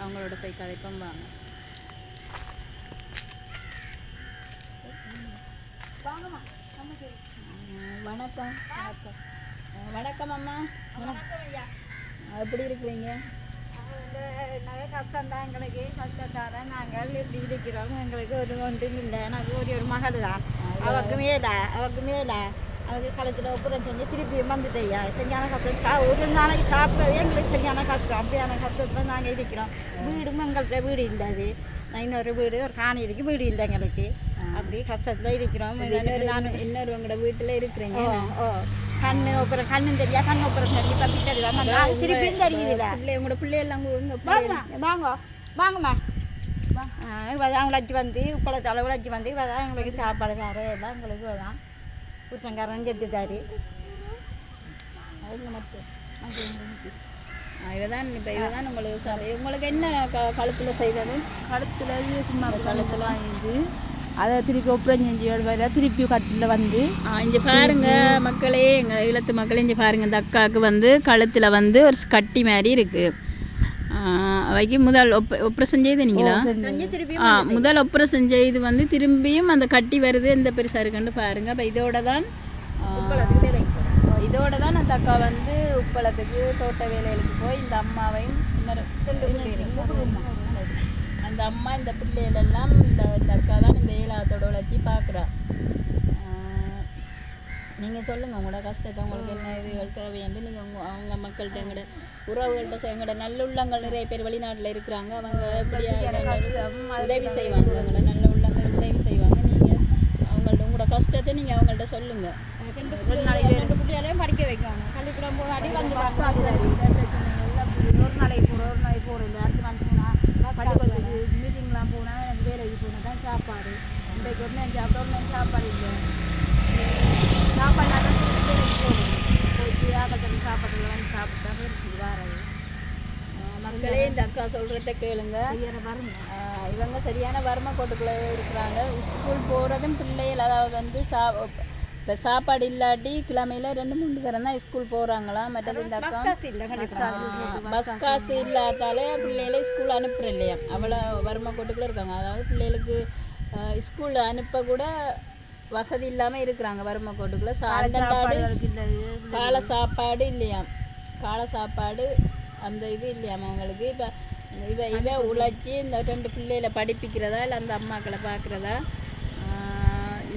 அவங்களோட போய் கதைப்போம் வாங்க. வணக்கம். வணக்கம். வணக்கம் அம்மா. எப்படி இருக்கிறீங்க? நிறைய கஷ்டம் தான் எங்களுக்கு. கஷ்டத்தால் நாங்கள் இப்படி இருக்கிறோம். எங்களுக்கு ஒரு ஒன்றும் இல்லை. எனக்கு ஒரு மகள் தான். அவருக்கு மேலே அவருக்கு காலத்தில் ஒப்புதம் செஞ்சு திருப்பி வந்துட்டையா சரியான கஷ்டம். ஒரு நாளைக்கு சாப்பிட்றதே எங்களுக்கு சரியான கஷ்டம். அப்படியான கஷ்டத்தில் நாங்கள் இருக்கிறோம். வீடும் எங்கள்கிட்ட வீடு இல்லாது. இன்னொரு வீடு ஒரு காணிக்கு வீடு இல்லை எங்களுக்கு. அப்படி கஷ்டத்தில் இருக்கிறோம். இன்னொரு உங்களோட வீட்டில் இருக்கிறீங்க. கண்ணு அப்புறம் கண்ணும் தெரியா கண்ணு அப்புறம் சரி பற்றி தெரியுது திருப்பியும் தெரியுதுல்ல. உங்களோட பிள்ளையெல்லாம் வாங்க வாங்கம்மா. அவங்கள வச்சு வந்து உப்பளத்தால் விளைச்சி வந்து இவதான் எங்களுக்கு சாப்பாடு சாரு எல்லாம் எங்களுக்கு தான் புருஷங்காரன் செத்துட்டாரு. அவங்க மட்டும் இவதான் இப்போ இவதான் உங்களுக்கு என்ன கழுத்தில் செய்தது? கழுத்தில் சும்மா கழுத்தில் இது அதை திருப்பி ஒப்புறம் செஞ்சு வேலை திருப்பி கட்டில் வந்து இங்கே பாருங்க மக்களே, எங்கள் ஈழத்து மக்களே இங்கே பாருங்கள். இந்த அக்காவுக்கு வந்து கழுத்தில் வந்து ஒரு கட்டி மாதிரி இருக்குது. அவைக்கு முதல் ஒப்ரேஷன் செய்து நீங்களா? முதல் ஒப்ரேஷன் செய்து வந்து திரும்பியும் அந்த கட்டி வருது. எந்த பெருசாக இருக்குன்னு பாருங்கள். அப்போ இதோட தான் அந்த அக்கா வந்து உப்பளத்துக்கு தோட்ட வேலைகளுக்கு போய் இந்த அம்மாவையும் அந்த அம்மா இந்த பிள்ளைகளெல்லாம் இந்த அக்கா தான் இந்த ஏலாத்தோட வளர்ச்சி பார்க்குறா. நீங்கள் சொல்லுங்கள் உங்களோட கஷ்டத்தை, உங்களுக்கு என்ன இதுகள் தேவையாண்டு நீங்கள் அவங்க மக்கள்கிட்ட எங்களோட உறவுகள்கிட்ட எங்களோட நல்லுள்ளங்கள் நிறைய பேர் வெளிநாட்டில் இருக்கிறாங்க. அவங்க எப்படியா உதவி செய்வாங்க. எங்களோட நல்ல உள்ளங்கள் உதவி செய்வாங்க. நீங்கள் உங்களோட கஷ்டத்தை நீங்கள் அவங்கள்ட்ட சொல்லுங்கள். ரெண்டு பிள்ளைகளையும் படிக்க வைக்கணும். பள்ளிக்கூடம் போகாடி வந்து ஒரு நாளைக்கு போகிறோம். அடுத்து வந்து போனால் பள்ளிக்கூடத்துக்கு மீட்டிங்லாம் போனால் எனக்கு வேலைக்கு போனால் தான் சாப்பாடு. இன்றைக்கு ஒரு நேரம் சாப்பிட்டா ஒரு நேரம் சாப்பாடு இல்லை. சாப்பாடு தான் போயிட்டு ஆபத்தில் சாப்பாட்டில் வந்து சாப்பிட்டா இருக்குது வாரது. மக்களே இந்த அக்கா சொல்கிறத கேளுங்க. இவங்க சரியான வறுமை கோட்டுக்குள்ளே இருக்கிறாங்க. ஸ்கூல் போகிறதும் பிள்ளைகள் அதாவது வந்து இப்போ சாப்பாடு இல்லாட்டி கிழமையில் 2-3 தரம் தான் ஸ்கூல் போகிறாங்களாம். மற்றது இந்த அக்கா பஸ் காசு இல்லாதாலே பிள்ளைகளை ஸ்கூல் அனுப்புகிற இல்லையா, அவ்வளோ வறுமை கோட்டுக்குள்ளே இருக்காங்க. அதாவது பிள்ளைகளுக்கு ஸ்கூல் அனுப்ப கூட வசதி இல்லாமல் இருக்கிறாங்க வறுமை கோட்டுக்குள்ளே. காலை சாப்பாடு இல்லையாம், காலை சாப்பாடு அந்த இது இல்லையாம் அவங்களுக்கு. இப்போ இவ உழைச்சி இந்த 2 பிள்ளைகளை படிப்பிக்கிறதா இல்லை அந்த அம்மாக்களை பார்க்குறதா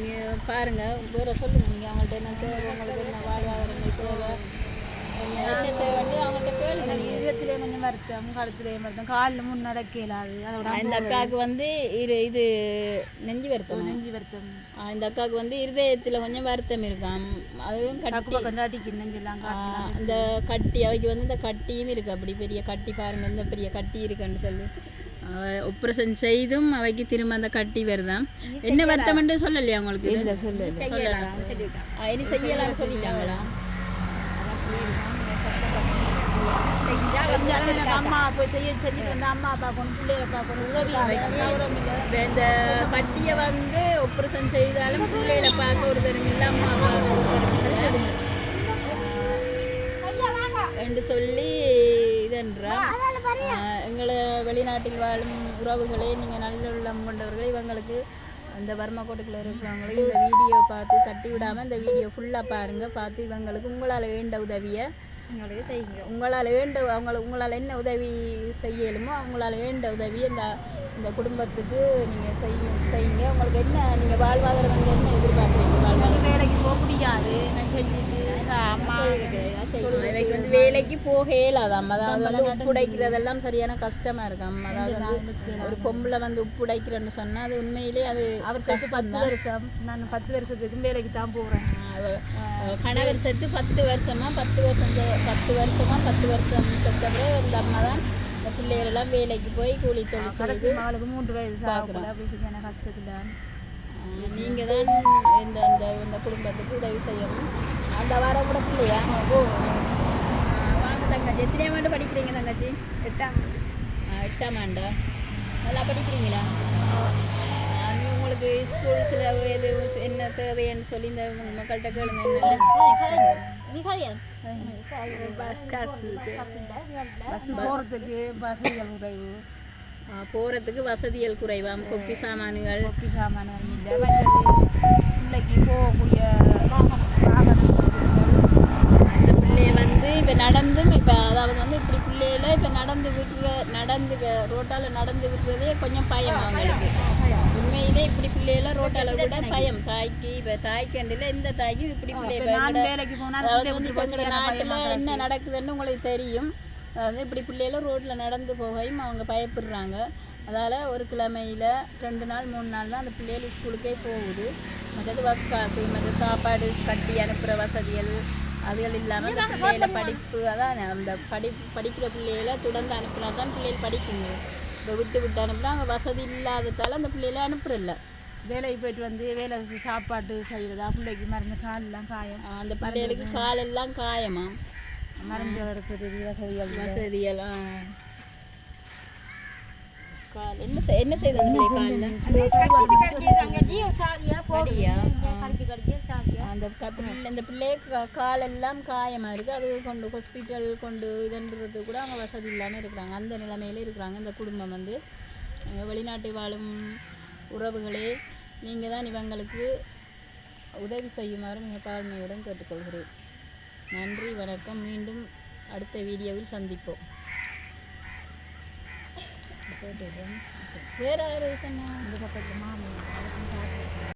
நீங்கள் பாருங்கள். வேறு சொல்லுங்கள் நீங்கள் அவங்கள்ட்ட என்ன தேவை, உங்களுக்கு என்ன வாழ்வாதாரம் தேவை, என்ன தேவைன்னு அவங்கள்ட்ட கேளுங்க. இதத்திலே கொஞ்சம் வருத்தம், கழுத்துலேயும் வருத்தம், காலில் முன்னடக்க இயலாது. அதோட இந்த அக்காவுக்கு வந்து இது நெஞ்சு வருத்தம். இந்த அக்காவுக்கு வந்து இருதயத்தில் கொஞ்சம் வருத்தம் இருக்காம். அதுவும் கட்டி நெஞ்செல்லாம் இந்த கட்டி அவைக்கு வந்து இந்த கட்டியும் இருக்குது. அப்படி பெரிய கட்டி பாருங்கள், இந்த பெரிய கட்டி இருக்குன்னு சொல்லி ஆப்ரேஷன் செய்தும் அவைக்கு திரும்ப அந்த கட்டி வருதான். என்ன வருத்தம்னு சொல்லலையா உங்களுக்கு? இனி செய்யலாம்னு சொல்லிட்டாங்களா? அம்மா போய் சொல்லிட்டு வந்து அம்மா பார்க்கணும், பிள்ளைய பார்க்கணும், உதவி இந்த கட்டியை வந்து ஆப்ரேஷன் செய்தாலும் பிள்ளைகளை பார்க்க ஒரு தரம் இல்லை, அம்மா பார்க்க ஒரு தரம் இல்லை என்று சொல்லி இதென்றா. எங்களை வெளிநாட்டில் வாழும் உறவுகளே, நீங்கள் நல்ல உள்ளம் கொண்டவர்களே, இவங்களுக்கு அந்த வறுமை கோட்டுக்குள்ள இருக்கிறவங்களுக்கு இந்த வீடியோ பார்த்து தட்டி விடாமல் இந்த வீடியோ ஃபுல்லாக பாருங்கள். பார்த்து இவங்களுக்கு உங்களால் வேண்ட உதவியை உங்களுக்கு செய்யுங்க. உங்களால் என்ன உதவி செய்யலுமோ அவங்களால் வேண்ட உதவி இந்த குடும்பத்துக்கு நீங்கள் செய்யுங்க. உங்களுக்கு என்ன நீங்கள் வாழ்வாதாரம் வந்து என்ன எதிர்பார்க்குறீங்க? வாழ்வாதாரம் வேலைக்கு போக முடியாது, நான் செஞ்சுட்டு அம்மா இவைக்கு வந்து வேலைக்கு போக இயலாதாம். அதாவது வந்து உப்புடைக்கிறதெல்லாம் சரியான கஷ்டமாக இருக்காம். அதாவது வந்து ஒரு பொம்பளை வந்து உப்புடைக்கிறேன்னு சொன்னால் அது உண்மையிலே அது அவர் 10 வருஷம், நான் 10 வருஷத்துக்கும் வேலைக்கு தான் போகிறேன். கணவர் செத்து 10 வருஷமாக 10 வருஷம் செத்தப்பறம் இந்த அம்மா தான் இந்த பிள்ளைகளெல்லாம் வேலைக்கு போய் கூலி தொழில் செய்து அவளுக்கு 3 வயசு ஆகலாம். கஷ்டத்தில் நீங்கள் தான் இந்த குடும்பத்துக்கு உதவி செய்யணும். அந்த வாரம் கூட பிள்ளையா? வாங்க தங்கச்சி. எத்தனையாம் ஆண்டு படிக்கிறீங்க தங்கச்சி? 8ஆம் ஆண்டா? நல்லா படிக்கிறீங்களா? உங்களுக்கு ஸ்கூல்ஸில் எது என்ன தேவைன்னு சொல்லி இந்த மக்கள்கிட்ட கேளுங்க. பஸ் காசு, பஸ் போகிறதுக்கு வசதிகள் உதவி, போகிறதுக்கு வசதிகள் குறைவாம், கொப்பி சாமான்கள் கொப்பி சாமான்கள் இல்லை, பிள்ளைக்கு போகக்கூடிய வாகனம். அந்த பிள்ளைய வந்து இப்போ நடந்தும் இப்போ அதாவது வந்து இப்படி பிள்ளையில இப்போ நடந்து ரோட்டால் நடந்து விடுறதே கொஞ்சம் பயம் அவங்களுக்கு. உண்மையிலே இப்படி பிள்ளையெல்லாம் ரோட்டால் கூட பயம். தாய்க்கு இப்போ தாய்க்கண்டில் இந்த தாய்க்கு இப்படி பிள்ளை அதாவது வந்து இப்போ எங்களோட நாட்டில் என்ன நடக்குதுன்னு உங்களுக்கு தெரியும். அதாவது இப்படி பிள்ளைகளும் ரோட்டில் நடந்து போகையும் அவங்க பயப்படுறாங்க. அதால் ஒரு கிழமையில் 2 நாள் 3 நாள் தான் அந்த பிள்ளைகள் ஸ்கூலுக்கே போகுது. மற்றது பஸ் பாஸு மற்ற சாப்பாடு கட்டி அனுப்புகிற வசதிகள் அதுகள் இல்லாமல் அந்த பிள்ளைகளை படிப்பு அதான் அந்த படிக்கிற பிள்ளைகளை தொடர்ந்து அனுப்பினா தான் பிள்ளைகள் படிக்குங்க. இப்போ விட்டு அனுப்பினா அவங்க வசதி இல்லாததால் அந்த பிள்ளைகளை அனுப்புறதில்ல. வேலைக்கு போயிட்டு வந்து வேலை சாப்பாடு செய்கிறதா பிள்ளைக்கு மருந்து காலெல்லாம் காயம், அந்த பிள்ளைகளுக்கு காலெல்லாம் காயமா, மருந்து எடுக்கிறது வசதிகள் என்ன செய்யுது அந்த பிள்ளை காலில் அந்த பிள்ளைய காலெல்லாம் காயமாக இருக்குது. அது கொண்டு ஹாஸ்பிட்டல் கொண்டு இதுன்றது கூட அவங்க வசதி இல்லாமல் இருக்கிறாங்க. அந்த நிலைமையில இருக்கிறாங்க இந்த குடும்பம். வந்து வெளிநாட்டு வாழும் உறவுகளே, நீங்கள் தான் இவங்களுக்கு உதவி செய்யுமாறு மிக தாழ்மையுடன் கேட்டுக்கொள்கிறேன். நன்றி, வணக்கம். மீண்டும் அடுத்த வீடியோவில் சந்திப்போம். வேறு யார் சொன்னா இந்த பக்கத்தில் மாமி